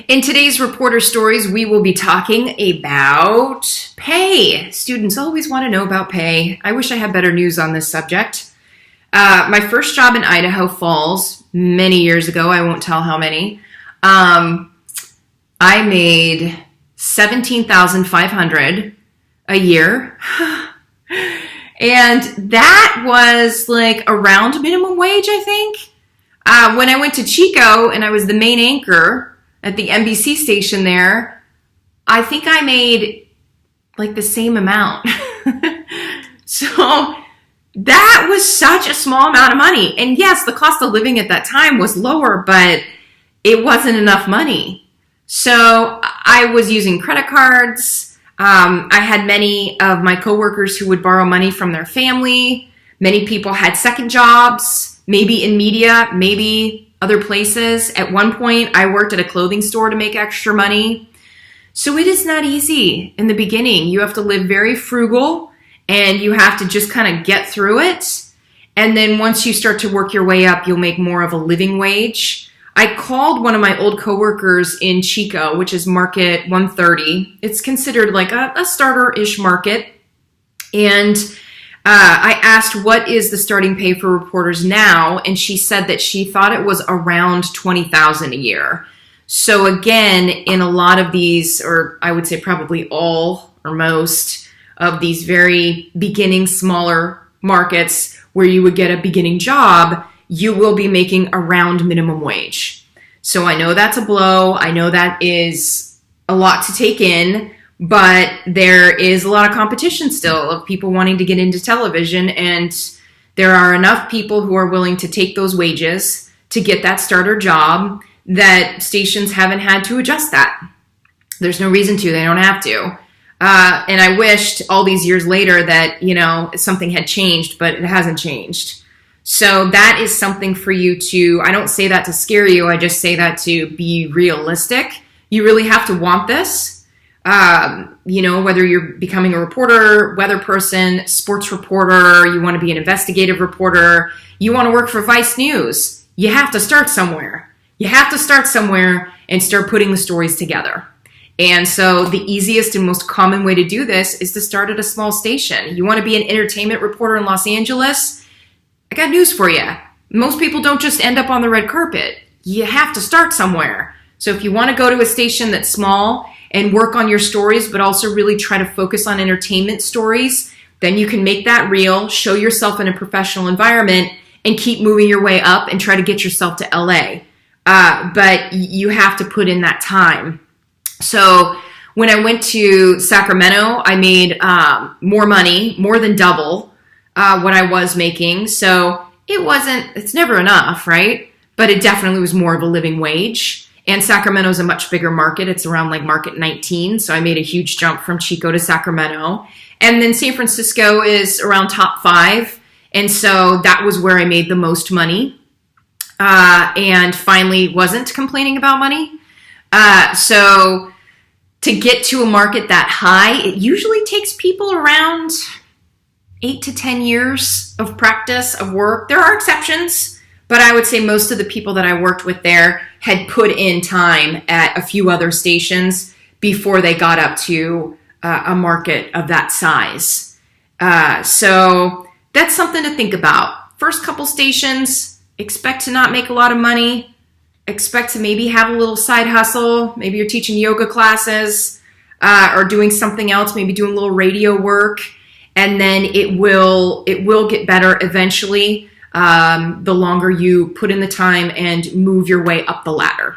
In today's Reporter Stories, we will be talking about pay. Students always want to know about pay. I wish I had better news on this subject. My first job in Idaho Falls, many years ago, I won't tell how many, I made $17,500 a year. And that was like around minimum wage, I think. When I went to Chico and I was the main anchor at the NBC station there, I think I made like the same amount. So that was such a small amount of money. And yes, the cost of living at that time was lower, but it wasn't enough money. So I was using credit cards. I had many of my coworkers who would borrow money from their family. Many people had second jobs, maybe in media, maybe other places. At one point, I worked at a clothing store to make extra money. So it is not easy in the beginning. You have to live very frugal and you have to just kind of get through it. And then once you start to work your way up, you'll make more of a living wage. I called one of my old coworkers in Chico, which is Market 130. It's considered like a starter-ish market. And I asked, what is the starting pay for reporters now? And she said that she thought it was around $20,000 a year. So again, in a lot of these, or I would say probably all or most of these very beginning smaller markets where you would get a beginning job, you will be making around minimum wage. So I know that's a blow. I know that is a lot to take in. But there is a lot of competition still of people wanting to get into television, and there are enough people who are willing to take those wages to get that starter job that stations haven't had to adjust that. There's no reason to. They don't have to. And I wished all these years later that, something had changed, but it hasn't changed. So that is something for you to, I don't say that to scare you. I just say that to be realistic. You really have to want this. Whether you're becoming a reporter, weather person, sports reporter, you want to be an investigative reporter, you want to work for Vice News, you have to start somewhere. You have to start somewhere and start putting the stories together. And so the easiest and most common way to do this is to start at a small station. You want to be an entertainment reporter in Los Angeles? I got news for you. Most people don't just end up on the red carpet. You have to start somewhere. So if you want to go to a station that's small and work on your stories, but also really try to focus on entertainment stories, then you can make that real, show yourself in a professional environment, and keep moving your way up and try to get yourself to LA. But you have to put in that time. So when I went to Sacramento, I made more money, more than double what I was making. So it's never enough, right? But it definitely was more of a living wage. And Sacramento is a much bigger market. It's around like market 19. So I made a huge jump from Chico to Sacramento. And then San Francisco is around top 5. And so that was where I made the most money. And finally wasn't complaining about money. So to get to a market that high, it usually takes people around 8 to 10 years of practice, of work. There are exceptions. But I would say most of the people that I worked with there had put in time at a few other stations before they got up to a market of that size. So that's something to think about. First couple stations, expect to not make a lot of money. Expect to maybe have a little side hustle. Maybe you're teaching yoga classes or doing something else, maybe doing a little radio work. And then it will get better eventually. The longer you put in the time and move your way up the ladder.